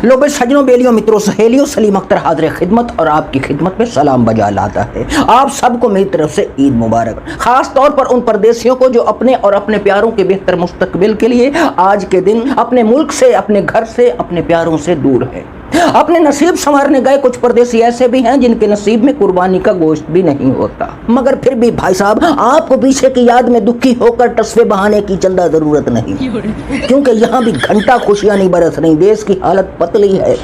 लो बे सजनों, बेलियों, मित्रों, सहेलियों, सलीम अख्तर हाजिर खिदमत और आपकी खिदमत में सलाम बजा लाता है। आप सबको मेरी तरफ से ईद मुबारक। खास तौर पर उन परदेशियों को जो अपने और अपने प्यारों के बेहतर मुस्तकबिल के लिए आज के दिन अपने मुल्क से, अपने घर से, अपने प्यारों से दूर है। अपने नसीब संवारने गए कुछ परदेसी ऐसे भी हैं जिनके नसीब में कुर्बानी का गोश्त भी नहीं होता, मगर फिर भी भाई साहब आपको पीछे की याद में दुखी होकर तस्वे बहाने की चंदा जरूरत नहीं, क्योंकि यहाँ भी घंटा खुशियां नहीं बरस रही। देश की हालत पतली है।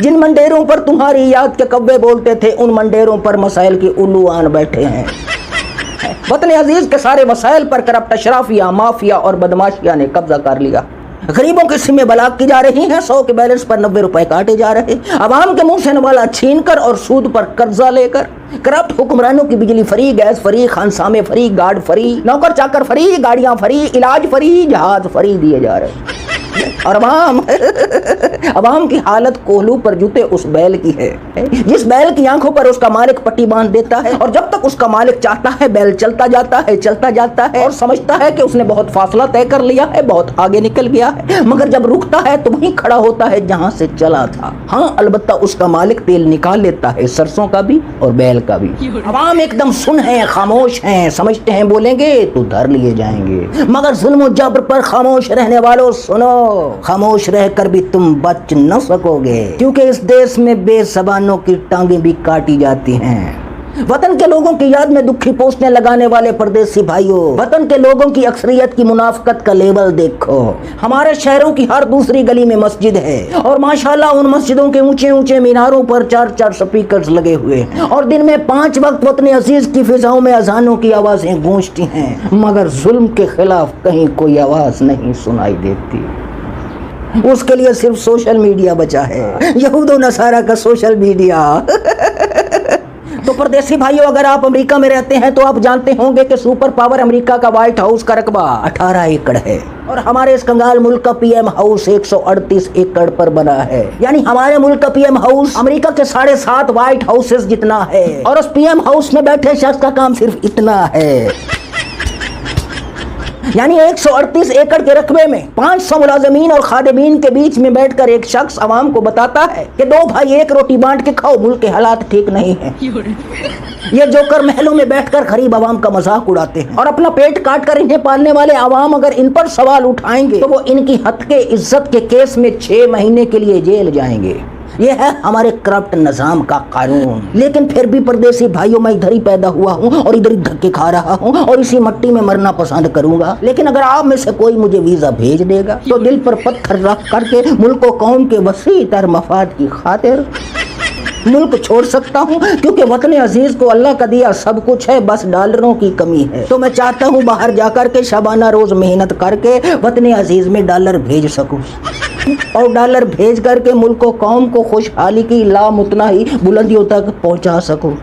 जिन मंडेरों पर तुम्हारी याद के कव्वे बोलते थे, उन मंडेरों पर मसाइल की उल्लू आन बैठे हैं। वतन अजीज के सारे वसाइल पर करप्ट अशराफिया, माफिया और बदमाशिया ने कब्जा कर लिया। गरीबों की सिमें ब्लॉक की जा रही हैं, 100 के बैलेंस पर 90 रुपए काटे जा रहे, अवाम के मुंह से नवाला छीन कर और सूद पर कर्जा लेकर करप्ट हुक्मरानों की बिजली फ्री, गैस फ्री, खानसामे फ्री, गार्ड फ्री, नौकर चाकर फ्री, गाड़ियां फ्री, इलाज फ्री, जहाज फ्री दिए जा रहे। और अवाम की हालत कोहलू पर जूते उस बैल की है जिस बैल की आंखों पर उसका मालिक पट्टी बांध देता है, और जब तक उसका मालिक चाहता है बैल चलता जाता है और समझता है कि उसने बहुत फासला तय कर लिया है, बहुत आगे निकल गया है, मगर जब रुकता है तो वहीं खड़ा होता है जहां से चला था। हाँ, अलबत्ता उसका मालिक तेल निकाल लेता है, सरसों का भी और बैल का भी। अवाम एकदम सुन है, खामोश हैं, समझते हैं बोलेंगे तो धर लिए जाएंगे, मगर जुल्म जबर पर खामोश रहने वालों सुनो, खामोश रहकर भी तुम बच न सकोगे, क्योंकि इस देश में बेज़बानों की टांगें भी काटी जाती हैं। वतन के लोगों की याद में दुखी पोस्टें लगाने वाले परदेसी भाइयों, वतन के लोगों की अक्सरियत की मुनाफकत का लेवल देखो। हमारे शहरों की हर दूसरी गली में मस्जिद है, और माशाल्लाह उन मस्जिदों के ऊंचे ऊंचे मीनारों पर 4-4 स्पीकर्स लगे हुए हैं, और दिन में 5 वक्त वतन अजीज की फिजाओं में अजानों की आवाजें गूंजती हैं, मगर जुल्म के खिलाफ कहीं कोई आवाज नहीं सुनाई देती। उसके लिए सिर्फ सोशल मीडिया बचा है, यहूदो नसारा का सोशल मीडिया। तो परदेसी भाइयों, अगर आप अमेरिका में रहते हैं तो आप जानते होंगे कि सुपर पावर अमेरिका का व्हाइट हाउस का रकबा 18 एकड़ है, और हमारे इस कंगाल मुल्क का पीएम हाउस 138 एकड़ पर बना है। यानी हमारे मुल्क का पीएम हाउस अमेरिका के 7.5 व्हाइट हाउसेस जितना है, और उस पीएम हाउस में बैठे शख्स का काम सिर्फ इतना है। यानी 138 एकड़ के रकबे में 500 मुलाजमीन और खादिमीन के बीच में बैठकर एक शख्स अवाम को बताता है कि 2 भाई 1 रोटी बांट के खाओ, मुल्क के हालात ठीक नहीं है। ये जोकर महलों में बैठकर गरीब अवाम का मजाक उड़ाते हैं, और अपना पेट काट कर इन्हें पालने वाले अवाम अगर इन पर सवाल उठाएंगे तो वो इनकी हत्के इज्जत के केस में 6 महीने के लिए जेल जाएंगे। ये है हमारे करप्ट निजाम का कानून। लेकिन फिर भी परदेसी भाइयों, मैं इधर ही पैदा हुआ हूँ और इधर ही धक्के खा रहा हूँ और इसी मिट्टी में मरना पसंद करूंगा। लेकिन अगर आप में से कोई मुझे वीजा भेज देगा तो दिल पर पत्थर रख करके मुल्क और कौम के वसी तर मफाद की खातिर मुल्क छोड़ सकता हूँ, क्योंकि वतन अजीज को अल्लाह का दिया सब कुछ है, बस डॉलरों की कमी है। तो मैं चाहता हूँ बाहर जाकर के शबाना रोज मेहनत करके वतन अजीज में डॉलर भेज सकूँ, और डॉलर भेज करके मुल्क और कौम को खुशहाली की लामुतनाही बुलंदियों तक पहुंचा सकूं।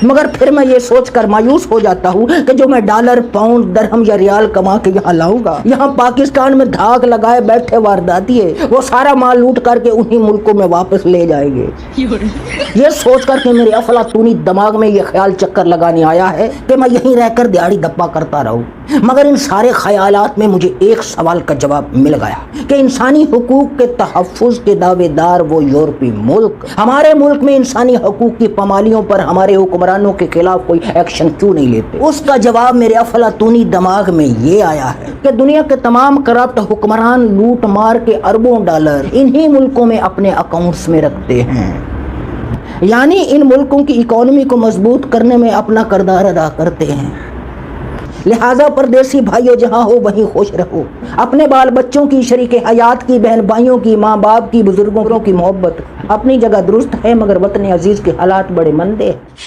मगर फिर मैं ये सोचकर मायूस हो जाता हूँ कि जो मैं डॉलर, पाउंड, दरहम या रियाल कमा के यहाँ लाऊंगा, यहाँ पाकिस्तान में धाक लगाए बैठे वारदातिये वो सारा माल लूट करके उन्हीं मुल्कों में वापस ले जाएंगे। ये सोच कर के मेरे अफलातूनी दिमाग में ये ख्याल चक्कर लगाने आया है कि मैं यहीं रहकर दिहाड़ी दप्पा करता रहूं। मगर इन सारे ख्यालात में मुझे एक सवाल का जवाब मिल गया कि इंसानी हुकूक के तहफ़्फ़ुज़ के दावेदार वो यूरोपीय मुल्क हमारे मुल्क में इंसानी हुकूक की पामालियों पर हमारे हुक्मरानों के खिलाफ कोई एक्शन क्यों नहीं लेते। उसका जवाब मेरे अफलातूनी दिमाग में ये आया है कि दुनिया के तमाम करप्ट हुक्मरान लूट मार के अरबों डॉलर इन्हीं मुल्कों में अपने अकाउंट्स में रखते हैं, यानी इन मुल्कों की इकोनॉमी को मजबूत करने में अपना किरदार अदा करते हैं। लिहाजा परदेसी भाइयों, जहाँ हो वहीं खुश रहो। अपने बाल बच्चों की, शरीके हयात की, बहन भाइयों की, माँ बाप की, बुजुर्गों की मोहब्बत अपनी जगह दुरुस्त है, मगर वतन अजीज के हालात बड़े मंदे हैं।